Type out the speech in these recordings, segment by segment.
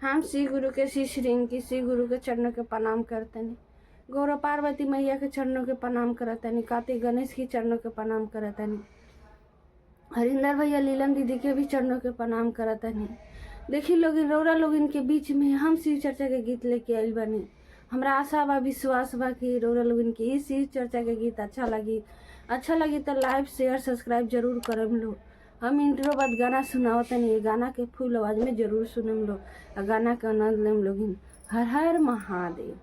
हम श्री गुरु के श्री श्रृंग की श्री गुरु के चरणों के प्रणाम करतनी। गौरव पार्वती मैया के चरणों के प्रणाम करतनी। कार्तिक गणेश की चरणों के प्रणाम करतनी। हरिंदर भैया लीलम दीदी के भी चरणों के प्रणाम करतनी। देखी लोग रौरा लोग इनके बीच में हम शिव चर्चा के गीत लेके आइल बनी। हमरा आशा बा विश्वास बा कि रौरा लोग इनके इस शिव चर्चा के गीत अच्छा लगी तो लाइक शेयर सब्सक्राइब जरूर करम लो। हम इंट्रो बाद गाना सुनावतनी। गाना के फुल आवाज में जरूर सुनम लो और गाना का आनंद लेम लोगिन। हर हर महादेव।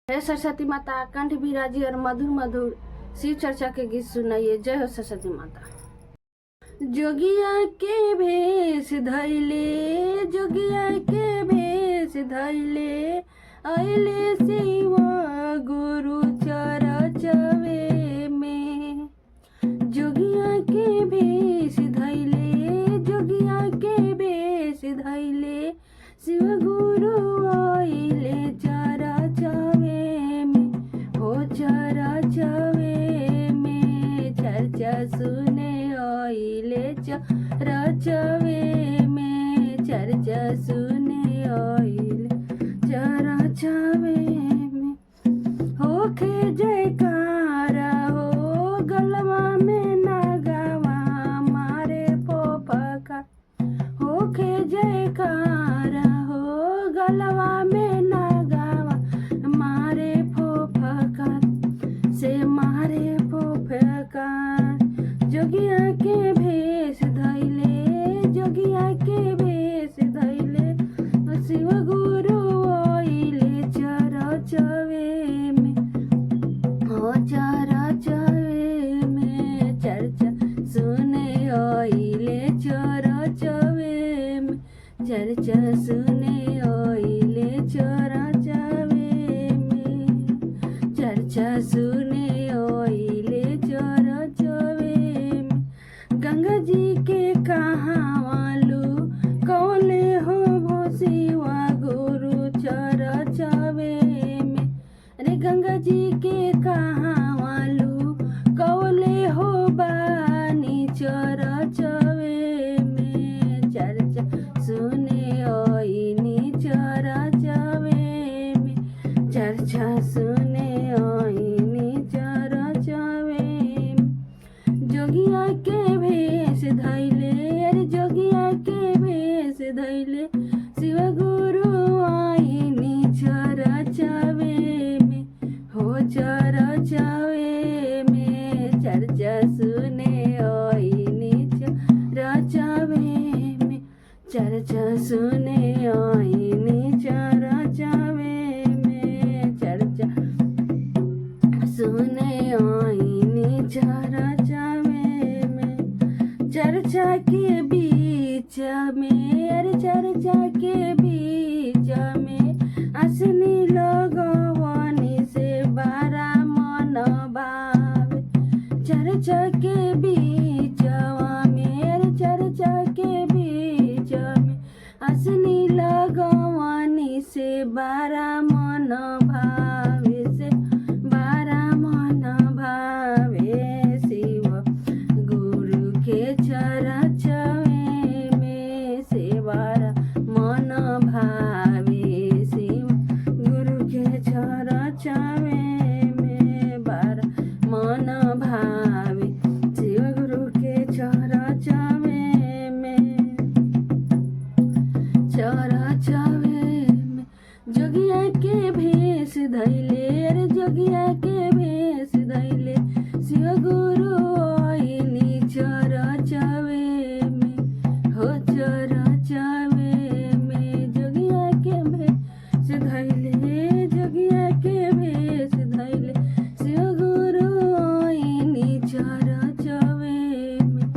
जय सरस्वती माता कंठ बिराजी और मधुर मधुर शिव चर्चा के गीत सुनाइए। जय हो सरस्वती माता। जोगिया के भेष धैले, जोगिया के भेष धैले, आइले शिव गुरु चरचवे में। जोगिया के भेष धैले, जोगिया के भेष धैले, शिव गुरु आइले चरचवे में। हो चरचवे में चर्चा सुने आइले चरचवे में। चर्चा सुने आइले चरचवे में। होखे जयकारा हो गलवा में नगावा मारे पोपका। होखे जयकारा हो गलवा में नगावा मारे पोपका से मारे पोपका। जोगिया के भेष धैले, जोगिया के भेष धैले, शिव गुरु आइले चरचवे में। हो चरचवे में चर्चा सुने आइले चरचवे में। चर्चा सुने आइले चरचवे में। चर्चा सुने आइले चरचवे में। गंगा जी के कहाँ वालू कौले हो भोसिवा गुरु चरचवे में। अरे गंगा जी के कहाँ वालू कौले हो बानी चरचवे में। चर्चा सुने आइनी चरचवे में। चर्चा सुने आइनी चरचवे में। जोगिया के भेष धैले, अरे जोगिया के भेष धैले, शिव गुरु आइनी चरचवे में। हो चरचवे में चर्चा सुने आइनी चरचवे में। चर्चा सुने आइनी चरचवे में। चर्चा सुने आइनी चरचवे में। चर्चा के बीच में, अरे चर्चा के बीच में, असनी लगवानी से बारा मन भावे। चर्चा के बीच में, अरे चर्चा के बीच में, असनी लगवानी से बारा मन भावे से बारा मन भावे। शिव गुरु के चरचवे में से बारा मन भावे। शिव गुरु के चरचवे में बारा मन भावे। शिव गुरु के चरचवे में चरचवे में। जोगिया के भेष धैले, अरे जोगिया के भेष धैले, शिव गुरु आइनी चरचवे में। हो चरचवे में। जोगिया के भेष धैले, जोगिया के भेष धैले, शिव गुरु आइनी चरचवे में।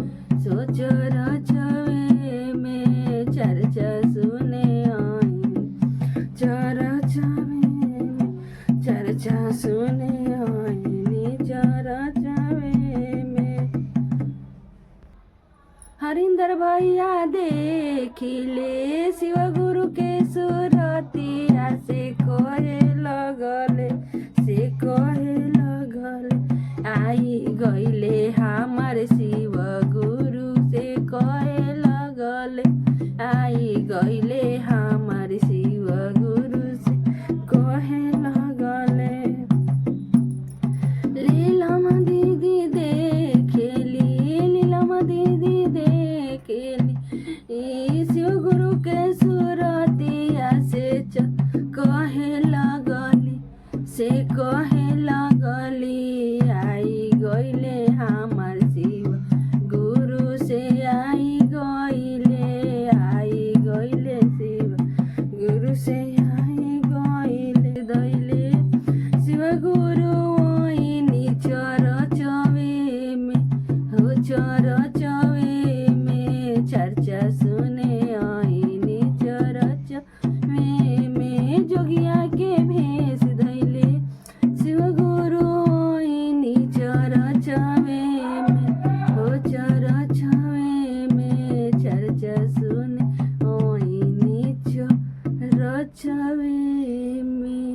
सो चरचवे में चर्चा सुने आइनी चरचवे में। चर्चा सुने आइनी चरचवे में। हरिंदर भैया देखिले शिव गुरु के सुरतिया से कहे लगले, से कहे लगले, आई गईले हमार शिव चरचवे में चर्चा सुने आईनी चरचवे में जोगिया के भेष धैले शिव गुरु आईनी चरचवे में हो चरचवे में चर्चा सुने आईनी चरचवे में।